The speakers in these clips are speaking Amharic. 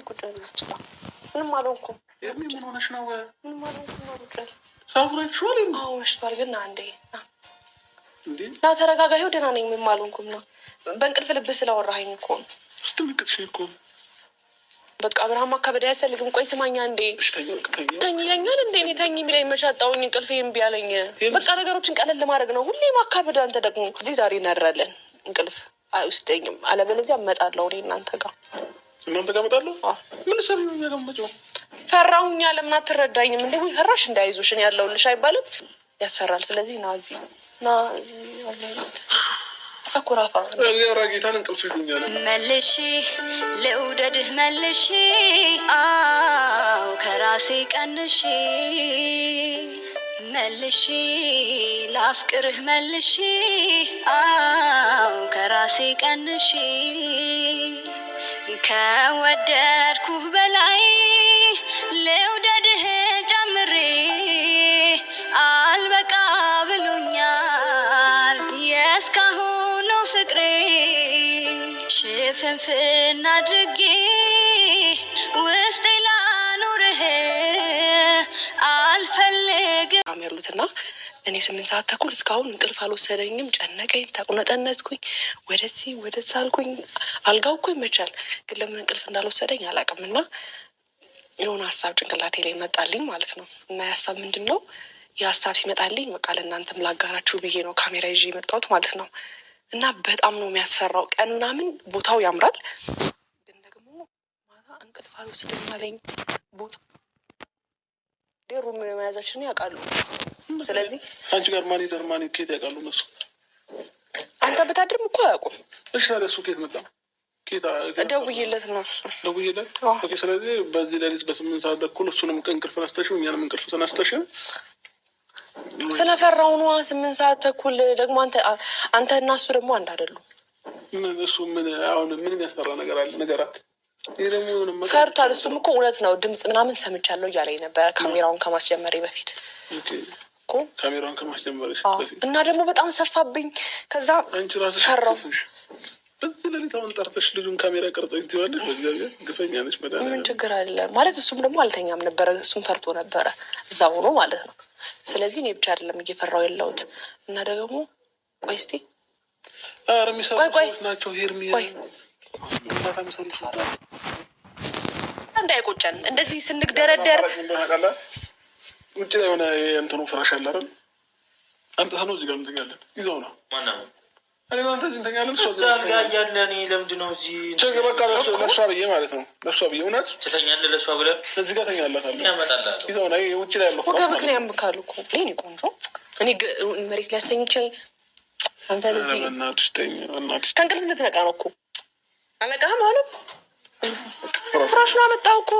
ቁጭ ልዝጭ ምንም አልሆንኩም። ምን ሆነሽ ነው? ምንም አልሆንኩም ነው ቁጭ ሰዓቱ ላይ ትሽዋል? አዎ መሽቷል። ግን አንዴ ና ተረጋጋ። ይኸው ደህና ነኝ። ምንም አልሆንኩም ነው። በእንቅልፍ ልብ ስላወራኸኝ እኮ ነው። ስትምቅትሽ እኮ በቃ አብርሃም አካበደ አያስፈልግም። ቆይ ስማኛ እንዴ ተኝ ይለኛል እንዴ? እኔ ተኝ የሚለኝ መቻጣውኝ እንቅልፍ እምቢ አለኝ። በቃ ነገሮችን ቀለል ለማድረግ ነው ሁሌ ማካበድ። አንተ ደግሞ እዚህ ዛሬ እናድራለን። እንቅልፍ አይወስደኝም። አለበለዚያ እመጣለሁ እኔ እናንተ ጋር እመጣለሁ። ምን ሰሩ ነው ያገመጨው? ፈራሁኛ። ለምን አትረዳኝም እንዴ? ወይ ፈራሽ እንዳይዞሽ እኔ ያለሁልሽ አይባልም? ያስፈራል። ስለዚህ ና እዚህ ና አኩራፋ ጌታን እንቅልፍ ይሉኛል። መልሼ ልውደድህ መልሼ አው ከራሴ ቀንሼ መልሼ ላፍቅርህ መልሼ አው ከራሴ ቀንሼ ከወደድኩህ በላይ ልውደድህ ጨምሬ አልበቃ ብሎኛል የእስካሁኑ ፍቅሬ ሽፍንፍን አድርጌ ውስጤ ላኑርህ አልፈልግም ያሉትና እኔ 8 ሰዓት ተኩል እስካሁን እንቅልፍ አልወሰደኝም። ጨነቀኝ፣ ተቁነጠነጥኩኝ፣ ወደዚህ ወደዛ አልኩኝ። አልጋው እኮ ይመቻል፣ ግን ለምን እንቅልፍ እንዳልወሰደኝ አላውቅም። እና የሆነ ሀሳብ ጭንቅላቴ ላይ መጣልኝ ማለት ነው። እና የሀሳብ ምንድን ነው? የሀሳብ ሲመጣልኝ በቃ ለእናንተም ላጋራችሁ ብዬ ነው ካሜራ ይዤ የመጣሁት ማለት ነው። እና በጣም ነው የሚያስፈራው። ቀን ምናምን ቦታው ያምራል፣ ግን ደግሞ ማታ እንቅልፍ አልወሰደኝ አለኝ። ቦታ ሩም መያዛችንን ያውቃሉ። ስለዚህ አንቺ ጋር ማን ይደር ማን ከየት ያውቃሉ እነሱ? አንተ ብታድርም እኮ አያውቁም። እሺ ታዲያ እሱ ከየት መጣ? ደውዬለት ነው እሱ ደውዬለት። ኦኬ። ስለዚህ በዚህ ሌሊት በ8 ሰዓት ተኩል እሱንም እንቅልፍ ነስተሽው እኛንም እንቅልፍ ተነስተሽን ስለፈራው ነዋ። 8 ሰዓት ተኩል ደግሞ አንተ እና እሱ ደግሞ አንድ አይደሉም። ምን እሱ ምን አሁን ምንም ያስፈራ ነገር አለ? ነገራት ይሄ ደግሞ ፈርቷል። እሱም እኮ እውነት ነው ድምፅ ምናምን ሰምቻለሁ እያለኝ ነበረ ካሜራውን ከማስጀመሬ በፊት ካሜራውን ከማስጀመርሽ በፊት እና ደግሞ በጣም ሰፋብኝ። ከዛ አንቺ ራስሽ ፈራው። በዚህ ሌሊት አሁን ጠርተሽ ልጁን ካሜራ ቀርጸኝ ትይዋለሽ። በእግዚአብሔር ግፈኛ ነሽ። ምን ችግር አለ ማለት እሱም ደግሞ አልተኛም ነበረ። እሱም ፈርቶ ነበረ እዛ ሆኖ ማለት ነው። ስለዚህ እኔ ብቻ አይደለም እየፈራው ያለሁት። እና ደግሞ ቆይ እስኪ የሚሰሩ ናቸው ሄርሚ እንዳይቆጨን እንደዚህ ስንግደረደር ውጭ ላይ የሆነ እንትኑ ፍራሽ አለ አይደል? አንተ ነው እዚህ ጋር እንተኛለን። ይዘው ነው ማነው? እኔ አንተ እንተኛለን። እዛ አልጋ እያለ እኔ ለምንድን ነው እዚህ ቸገ በቃ ለእሷ ብዬ ማለት ነው። ለእሷ ብዬ እውነት ትተኛለህ? ለእሷ ብለህ እዚህ ጋር ተኛላታለህ። ያመጣልሃል። ይዘው ነው ውጭ ላይ ያለው ወገብ ምክንያት ያምካሉ እኮ እኔ ቆንጆ እኔ መሬት ላይ ያሰኝቻኝ አንተ እዚህ ከእንቅልፍ እንድትነቃ ነው እኮ አለቃህም አሉ ፍራሽ ነው አመጣው እኮ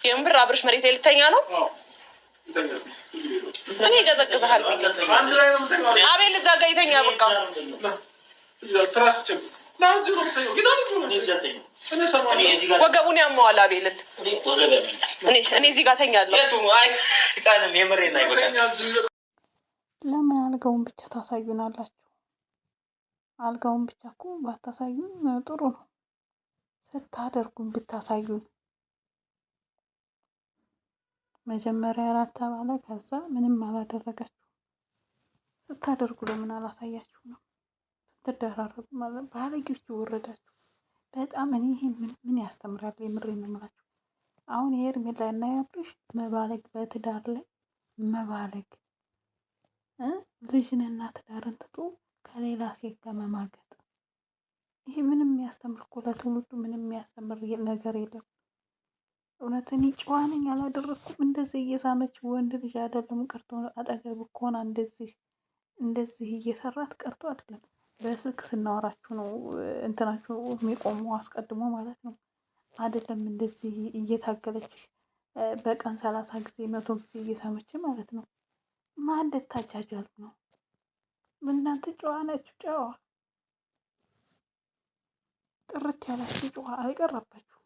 የምብር አብርሽ መሬት ላይ ልተኛ ነው። እኔ ይገዘግዝሃል። አቤል እዛ ጋ ይተኛ በቃ ወገቡን ያመዋል አቤልን። እኔ እዚህ ጋር ተኛለሁ። ለምን አልጋውን ብቻ ታሳዩናላችሁ? አልጋውን ብቻ እኮ ባታሳዩን ጥሩ ነው። ስታደርጉን ብታሳዩን። መጀመሪያ አራት ተባለ፣ ከዛ ምንም አላደረጋችሁ። ስታደርጉ ለምን አላሳያችሁ ነው? ስትደራረጉ ማለት ባለጌዎች ወረዳችሁ በጣም። እኔ ይሄ ምን ያስተምራል? የምሬን ነው የምላችሁ። አሁን የሄርሜላ እና የአብርሽ መባለግ፣ በትዳር ላይ መባለግ፣ ልጅንና ትዳርን ትቶ ከሌላ ሴት ጋር መማገጥ፣ ይሄ ምንም የሚያስተምር እኮ ለትውልዱ ምንም የሚያስተምር ነገር የለም። እውነት እኔ ጨዋ ነኝ አላደረግኩም። እንደዚህ እየሳመች ወንድ ልጅ አይደለም ቀርቶ አጠገብ ከሆነ እንደዚህ እየሰራት ቀርቶ አይደለም። በስልክ ስናወራችሁ ነው እንትናችሁ የሚቆሙ አስቀድሞ ማለት ነው። አይደለም እንደዚህ እየታገለች በቀን 30 ጊዜ 100 ጊዜ እየሳመች ማለት ነው። ማን ልታጃጃሉ ነው? እናንተ ጨዋ ናችሁ። ጨዋ ጥርት ያላችሁ ጨዋ አልቀረባችሁ።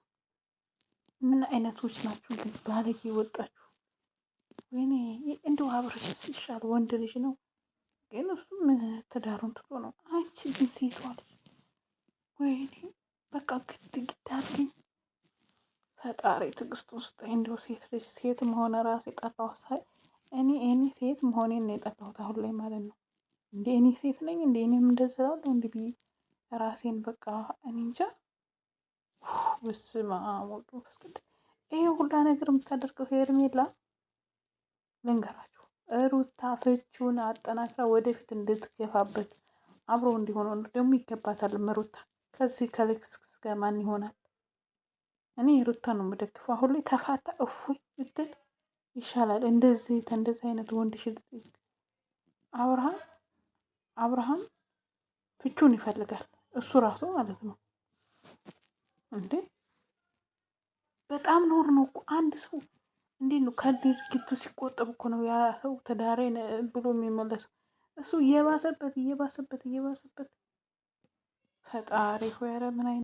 ምን አይነቶች ናችሁ ግን ባለጌ ወጣችሁ? ወይኔ እንደው አብርሽስ ይሻል ወንድ ልጅ ነው፣ ግን እሱም ትዳሩን ትቶ ነው። አንቺ ግን ሴቷ ልጅ ወይኔ በቃ ግድ አድርገኝ ፈጣሪ ትዕግስት ውስጥ እንዲሁ ሴት ልጅ ሴት መሆን ራሱ የጠላሁት ሳይ እኔ ሴት መሆኔን ነው የጠላሁት አሁን ላይ ማለት ነው። እንዴ እኔ ሴት ነኝ እንዴ እኔም እንደዛ እላለሁ እንዴ ብዬ ራሴን በቃ እኔ እንጃ። በስመ አብ ወወልድ ወመንፈስ ቅዱስ። ይሄ ሁላ ነገር የምታደርገው ሄርሜላ ልንገራችሁ፣ ሩታ ፍቹን አጠናክራ ወደፊት እንድትገፋበት አብሮ እንዲሆኑ ደግሞ ይገባታል። ሩታ ከዚህ ከልክስክስ ጋር ማን ይሆናል? እኔ ሩታ ነው የምደግፈው። አሁን ላይ ተፋታ እፎይ ብትል ይሻላል። እንደዚህ አይነት ወንድ አብርሃም ፍቹን ይፈልጋል እሱ ራሱ ማለት ነው እንዴ። በጣም ኖር ነው እኮ አንድ ሰው እንዴት ነው ከድርጊቱ ሲቆጠብ እኮ ነው ያ ሰው ትዳሬን ብሎ የሚመለሰው። እሱ እየባሰበት ፈጣሪ ሆይ ኧረ ምን አይነት